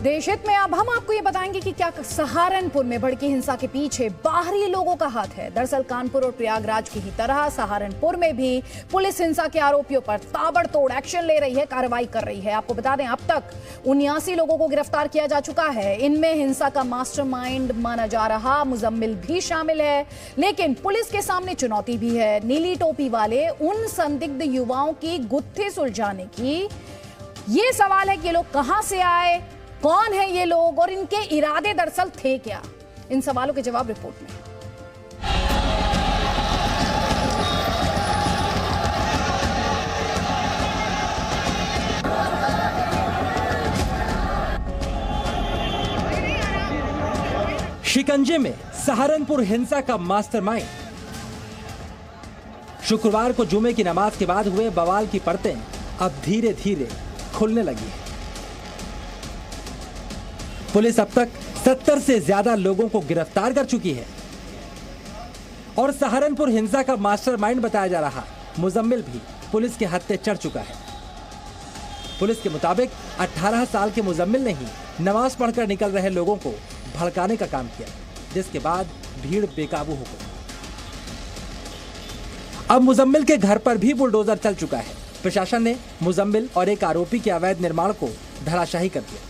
देशहित में अब हम आपको ये बताएंगे कि क्या सहारनपुर में भड़की हिंसा के पीछे बाहरी लोगों का हाथ है। दरअसल कानपुर और प्रयागराज की ही तरह सहारनपुर में भी पुलिस हिंसा के आरोपियों पर ताबड़तोड़ एक्शन ले रही है, कार्रवाई कर रही है। आपको बता दें अब तक 79 लोगों को गिरफ्तार किया जा चुका है। इनमें हिंसा का मास्टरमाइंड माना जा रहा मुजम्मिल भी शामिल है। लेकिन पुलिस के सामने चुनौती भी है। नीली टोपी वाले उन संदिग्ध युवाओं की गुत्थी सुलझाने की। ये सवाल है कि ये लोग कहां से आए, कौन है ये लोग और इनके इरादे दरअसल थे क्या। इन सवालों के जवाब रिपोर्ट में। शिकंजे में सहारनपुर हिंसा का मास्टरमाइंड। शुक्रवार को जुमे की नमाज के बाद हुए बवाल की परतें अब धीरे धीरे खुलने लगी है। पुलिस अब तक 70 से ज्यादा लोगों को गिरफ्तार कर चुकी है और सहारनपुर हिंसा का मास्टरमाइंड बताया जा रहा मुजम्मिल भी पुलिस के हत्थे चढ़ चुका है। पुलिस के मुताबिक 18 साल के मुजम्मिल ने ही नमाज पढ़कर निकल रहे लोगों को भड़काने का काम किया, जिसके बाद भीड़ बेकाबू हो गई। अब मुजम्मिल के घर पर भी बुलडोजर चल चुका है। प्रशासन ने मुजम्मिल और एक आरोपी के अवैध निर्माण को धराशाही कर दिया।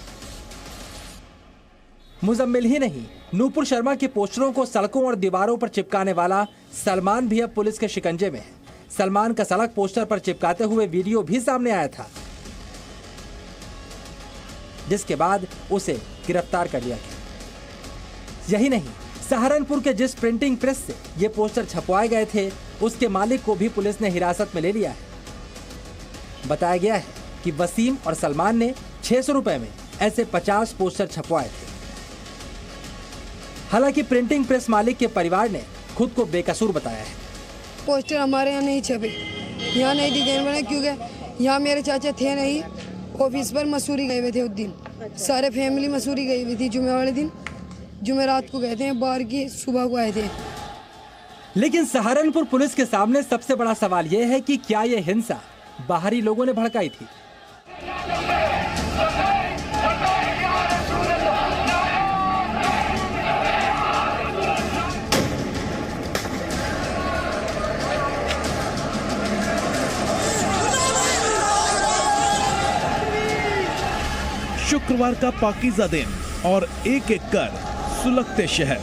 मुजम्मिल ही नहीं, नूपुर शर्मा के पोस्टरों को सड़कों और दीवारों पर चिपकाने वाला सलमान भी अब पुलिस के शिकंजे में है। सलमान का सड़क पोस्टर पर चिपकाते हुए वीडियो भी सामने आया था, जिसके बाद उसे गिरफ्तार कर लिया गया। यही नहीं, सहारनपुर के जिस प्रिंटिंग प्रेस से ये पोस्टर छपवाए गए थे, उसके मालिक को भी पुलिस ने हिरासत में ले लिया है। बताया गया है कि वसीम और सलमान ने 600 रुपए में ऐसे 50 पोस्टर छपवाए थे। हालांकि प्रिंटिंग प्रेस मालिक के परिवार ने खुद को बेकसूर बताया है। पोस्टर हमारे यहाँ नहीं छपे, यहाँ नहीं डिजाइन बने, क्योंकि यहाँ मेरे चाचा थे नहीं, ऑफिस पर मसूरी गए हुए थे उस दिन। सारे फैमिली मसूरी गई हुई थी जुमे वाले दिन। जुमे रात को गए थे, बाहर की सुबह को आए थे। लेकिन सहारनपुर पुलिस के सामने सबसे बड़ा सवाल यह है कि क्या यह हिंसा बाहरी लोगों ने भड़काई थी। शुक्रवार का पाकीज़ा दिन और एक एक कर सुलगते शहर।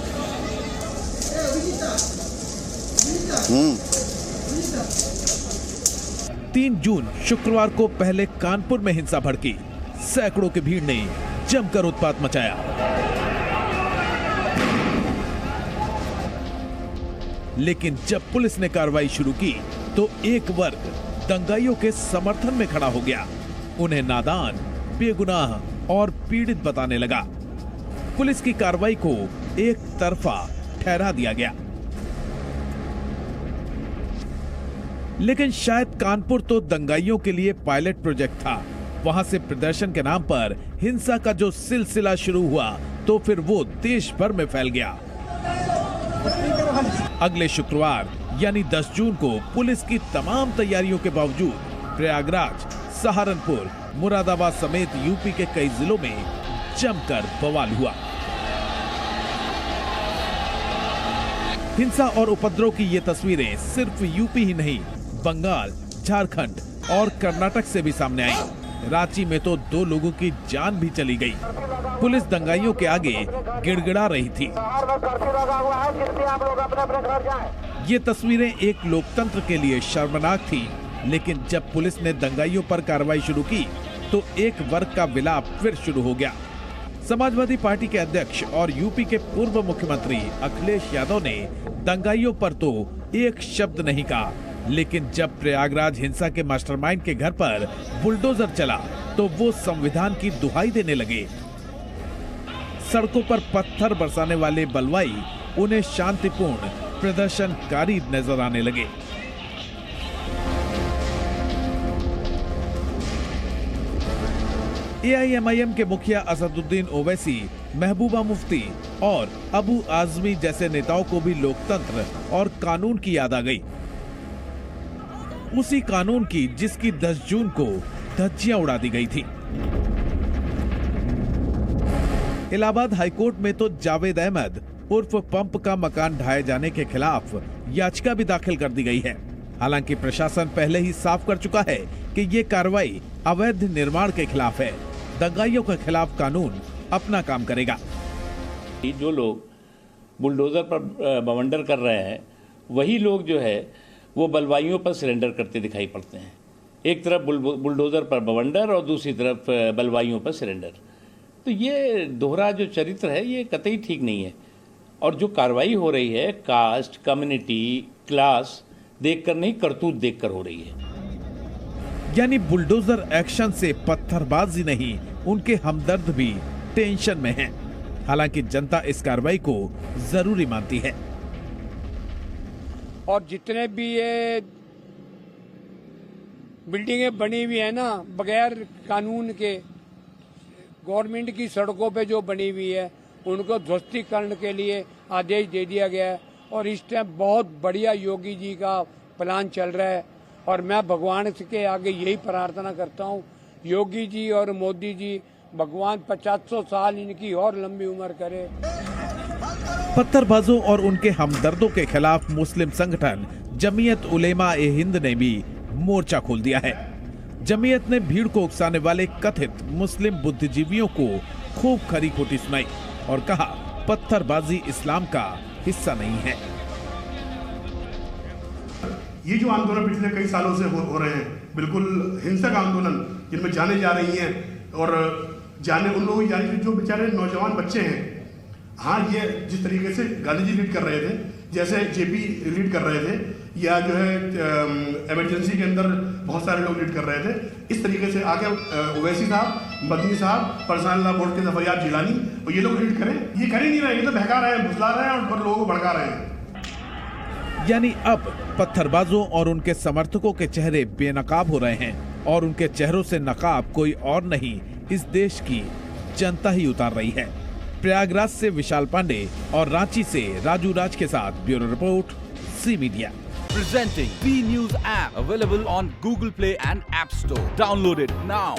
तीन जून शुक्रवार को पहले कानपुर में हिंसा भड़की। सैकड़ों की भीड़ ने जमकर उत्पात मचाया। लेकिन जब पुलिस ने कार्रवाई शुरू की तो एक वर्ग दंगाइयों के समर्थन में खड़ा हो गया। उन्हें नादान, बेगुनाह और पीड़ित बताने लगा। पुलिस की कार्रवाई को एक तरफा ठहरा दिया गया। लेकिन शायद कानपुर तो दंगाइयों के लिए पायलट प्रोजेक्ट था। वहां से प्रदर्शन के नाम पर हिंसा का जो सिलसिला शुरू हुआ तो फिर वो देश भर में फैल गया। अगले शुक्रवार यानी 10 जून को पुलिस की तमाम तैयारियों के बावजूद प्रयागराज, सहारनपुर, मुरादाबाद समेत यूपी के कई जिलों में जमकर बवाल हुआ। हिंसा और उपद्रव की ये तस्वीरें सिर्फ यूपी ही नहीं, बंगाल, झारखंड और कर्नाटक से भी सामने आई। रांची में तो 2 लोगों की जान भी चली गई। पुलिस दंगाइयों के आगे गिड़गिड़ा रही थी। ये तस्वीरें एक लोकतंत्र के लिए शर्मनाक थी। लेकिन जब पुलिस ने दंगाइयों पर कार्रवाई शुरू की तो एक वर्ग का विलाप फिर शुरू हो गया। समाजवादी पार्टी के अध्यक्ष और यूपी के पूर्व मुख्यमंत्री अखिलेश यादव ने दंगाइयों पर तो एक शब्द नहीं कहा, लेकिन जब प्रयागराज हिंसा के मास्टरमाइंड के घर पर बुलडोजर चला तो वो संविधान की दुहाई देने लगे। सड़कों पर पत्थर बरसाने वाले बलवाई उन्हें शांतिपूर्ण प्रदर्शनकारी नजर आने लगे। एआईएमआईएम के मुखिया असदुद्दीन ओवैसी, महबूबा मुफ्ती और अबू आजमी जैसे नेताओं को भी लोकतंत्र और कानून की याद आ गई। उसी कानून की जिसकी 10 जून को धज्जियां उड़ा दी गई थी। इलाहाबाद हाईकोर्ट में तो जावेद अहमद उर्फ पंप का मकान ढाए जाने के खिलाफ याचिका भी दाखिल कर दी गई है। हालांकि प्रशासन पहले ही साफ कर चुका है कि ये कार्रवाई अवैध निर्माण के खिलाफ है। दंगाइयों के खिलाफ कानून अपना काम करेगा। जो लोग बुलडोजर पर बवंडर कर रहे हैं वही लोग जो है वो बलवाइयों पर सरेंडर करते दिखाई पड़ते हैं। एक तरफ बुलडोजर पर बवंडर और दूसरी तरफ बलवाइयों पर सरेंडर। तो ये दोहरा जो चरित्र है ये कतई ठीक नहीं है। और जो कार्रवाई हो रही है कास्ट, कम्युनिटी, क्लास देखकर नहीं, करतूत देखकर हो रही है। यानी बुलडोजर एक्शन से पत्थरबाजी नहीं, उनके हमदर्द भी टेंशन में हैं। हालांकि जनता इस कार्रवाई को जरूरी मानती है। और जितने भी ये बिल्डिंगें बनी हुई है ना बगैर कानून के, गवर्नमेंट की सड़कों पे जो बनी हुई है उनको ध्वस्तीकरण के लिए आदेश दे दिया गया है। और इस टाइम बहुत बढ़िया योगी जी का प्लान चल रहा है। और मैं भगवान के आगे यही प्रार्थना करता हूँ, योगी जी और मोदी जी, भगवान 500 साल इनकी और लंबी उम्र करे। पत्थरबाजों और उनके हमदर्दों के खिलाफ मुस्लिम संगठन जमीयत उलेमा-ए-हिंद ने भी मोर्चा खोल दिया है। जमीयत ने भीड़ को उकसाने वाले कथित मुस्लिम बुद्धिजीवियों को खूब खरी खोटी सुनाई और कहा पत्थरबाजी इस्लाम का हिस्सा नहीं है। ये जो आंदोलन पिछले कई सालों से हो रहे हैं, बिल्कुल हिंसक आंदोलन जिनमें जाने जा रही हैं और जाने उन लोग यानी जो बेचारे नौजवान बच्चे हैं। हाँ, ये जिस तरीके से गांधी जी लीड कर रहे थे, जैसे जेपी लीड कर रहे थे, या जो है इमरजेंसी के अंदर बहुत सारे लोग लीड कर रहे थे, इस तरीके से आके ओवैसी साहब, मदनी साहब, पर्सनल लॉ बोर्ड के दफयात जिलानी और ये लोग लीड करें। ये कर ही नहीं रहे, ये तो बहका रहे हैं, भुसला रहे हैं और लोगों को भड़का रहे हैं। यानी अब पत्थरबाजों और उनके समर्थकों के चेहरे बेनकाब हो रहे हैं और उनके चेहरों से नकाब कोई और नहीं, इस देश की जनता ही उतार रही है। प्रयागराज से विशाल पांडे और रांची से राजू राज के साथ bureau report, C media. Presenting B News app available on Google Play and App Store. Download it now.